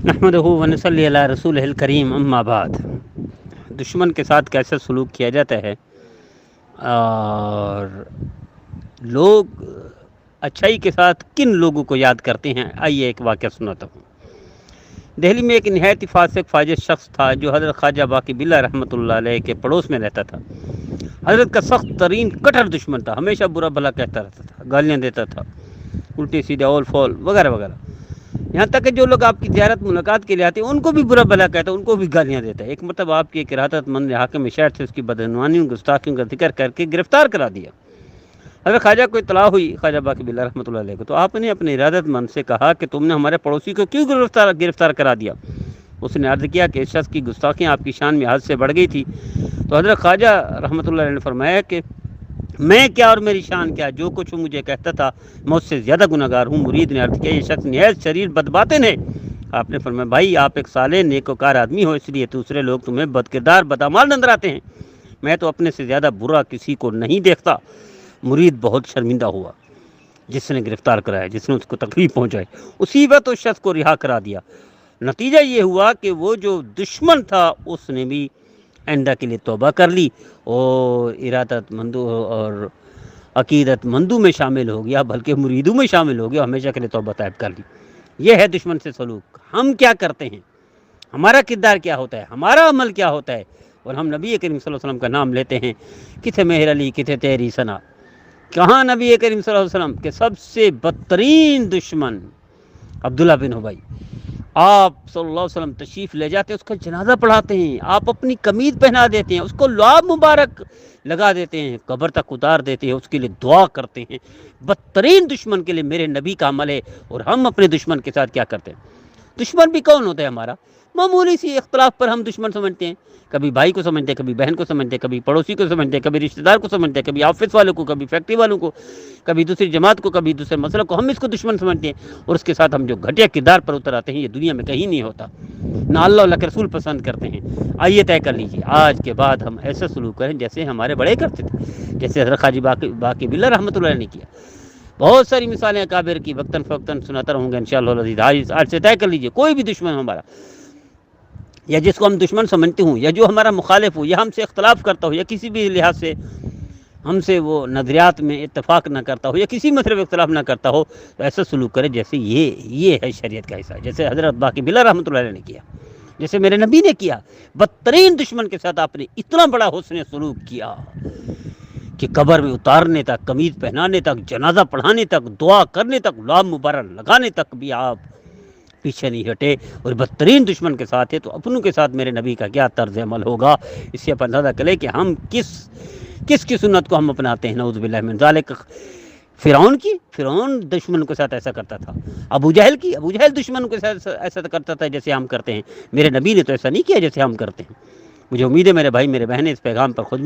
نحمدہ و نصلی علی رسولہ الکریم، اما بعد۔ دشمن کے ساتھ کیسے سلوک کیا جاتا ہے اور لوگ اچھائی کے ساتھ کن لوگوں کو یاد کرتے ہیں، آئیے ایک واقعہ سناتا ہوں۔ دہلی میں ایک نہایت ہی فاسق فاجر شخص تھا جو حضرت خواجہ باقی باللہ رحمۃ اللہ علیہ کے پڑوس میں رہتا تھا۔ حضرت کا سخت ترین کٹر دشمن تھا، ہمیشہ برا بھلا کہتا رہتا تھا، گالیاں دیتا تھا، الٹے سیدھے اول فول وغیرہ وغیرہ، یہاں تک کہ جو لوگ آپ کی زیارت ملاقات کے لیے آتے ہیں ان کو بھی برا بھلا کہتا ہے، ان کو بھی گالیاں دیتا ہے۔ ایک مرتبہ آپ کی ایک ارادت مند حاکم شہر سے اس کی بدعنوانیوں گستاخیوں کا ذکر کر کے گرفتار کرا دیا۔ حضرت خواجہ کو اطلاع ہوئی خواجہ باقی باللہ رحمۃ اللہ علیہ کو، تو آپ نے اپنے ارادت مند سے کہا کہ تم نے ہمارے پڑوسی کو کیوں گرفتار کرا دیا؟ اس نے عرض کیا کہ اس شخص کی گستاخیاں آپ کی شان میں حد سے بڑھ گئی تھی۔ تو حضرت خواجہ رحمۃ اللہ علیہ نے فرمایا کہ میں کیا اور میری شان کیا، جو کچھ وہ مجھے کہتا تھا میں اس سے زیادہ گناہگار ہوں۔ مرید نے عرض کیا یہ شخص نہایت شریر بدباطن ہے۔ آپ نے فرمایا بھائی آپ ایک صالح نیکوکار آدمی ہو، اس لیے دوسرے لوگ تمہیں بد کردار بدعمال نظر آتے ہیں، میں تو اپنے سے زیادہ برا کسی کو نہیں دیکھتا۔ مرید بہت شرمندہ ہوا، جس نے گرفتار کرایا، جس نے اس کو تکلیف پہنچائی، اسی وقت اس شخص کو رہا کرا دیا۔ نتیجہ یہ ہوا کہ وہ جو دشمن تھا اس نے بھی آئندہ کے لیے توبہ کر لی اور ارادت مندوں اور عقیدت مندوں میں شامل ہو گیا، بلکہ مریدوں میں شامل ہو گیا، ہمیشہ کے لیے توبہ طائب کر لی۔ یہ ہے دشمن سے سلوک۔ ہم کیا کرتے ہیں، ہمارا کردار کیا ہوتا ہے، ہمارا عمل کیا ہوتا ہے، اور ہم نبی کریم صلی اللہ علیہ وسلم کا نام لیتے ہیں، کتھے مہر علی کتھے تیری ثنا۔ کہاں نبی کریم صلی اللہ علیہ وسلم کے سب سے بدترین دشمن عبداللہ بن ابی، آپ صلی اللہ علیہ وسلم تشریف لے جاتے ہیں، اس کا جنازہ پڑھاتے ہیں، آپ اپنی قمیض پہنا دیتے ہیں، اس کو لعاب مبارک لگا دیتے ہیں، قبر تک اتار دیتے ہیں، اس کے لیے دعا کرتے ہیں۔ بدترین دشمن کے لیے میرے نبی کا عمل ہے، اور ہم اپنے دشمن کے ساتھ کیا کرتے ہیں؟ دشمن بھی کون ہوتا ہے ہمارا؟ معمولی سی اختلاف پر ہم دشمن سمجھتے ہیں، کبھی بھائی کو سمجھتے ہیں، کبھی بہن کو سمجھتے ہیں، کبھی پڑوسی کو سمجھتے ہیں، کبھی رشتہ دار کو سمجھتے ہیں، کبھی آفس والوں کو، کبھی فیکٹری والوں کو، کبھی دوسری جماعت کو، کبھی دوسرے مسئلہ کو، ہم اس کو دشمن سمجھتے ہیں، اور اس کے ساتھ ہم جو گھٹیا کردار پر اتر آتے ہیں یہ دنیا میں کہیں نہیں ہوتا، نہ اللہ اللہ کے رسول پسند کرتے ہیں۔ آئیے طے کر لیجیے آج کے بعد ہم ایسا سلوک کریں جیسے ہمارے بڑے کرتے تھے، جیسے حضرت خواجہ باقی باللہ رحمۃ اللہ نے کیا۔ بہت ساری مثالیں اکابر کی وقتاً فوقتاً سناتا رہوں گا انشاءاللہ العزیز۔ آج سے طے کر لیجیے کوئی بھی دشمن ہمارا، یا جس کو ہم دشمن سمجھتے ہوں، یا جو ہمارا مخالف ہو، یا ہم سے اختلاف کرتا ہو، یا کسی بھی لحاظ سے ہم سے وہ نظریات میں اتفاق نہ کرتا ہو، یا کسی مطلب اختلاف نہ کرتا ہو، تو ایسا سلوک کرے جیسے یہ ہے شریعت کا حصہ، جیسے حضرت باقی باللہ رحمۃ اللہ علیہ نے کیا، جیسے میرے نبی نے کیا۔ بدترین دشمن کے ساتھ آپ نے اتنا بڑا حسن سلوک کیا کہ قبر میں اتارنے تک، قمیض پہنانے تک، جنازہ پڑھانے تک، دعا کرنے تک، لعاب مبارک لگانے تک بھی آپ پیچھے نہیں ہٹے، اور بدترین دشمن کے ساتھ ہے تو اپنوں کے ساتھ میرے نبی کا کیا طرز عمل ہوگا، اس سے اندازہ کرے کہ ہم کس کی سنت کو ہم اپناتے ہیں۔ نعوذ باللہ من ذالک۔ فرعون دشمن کے ساتھ ایسا کرتا تھا، ابو جہل دشمن کے ساتھ ایسا کرتا تھا جیسے ہم کرتے ہیں۔ میرے نبی نے تو ایسا نہیں کیا جیسے ہم کرتے ہیں۔ مجھے امید ہے میرے بھائی میرے بہنیں اس پیغام پر خود بھی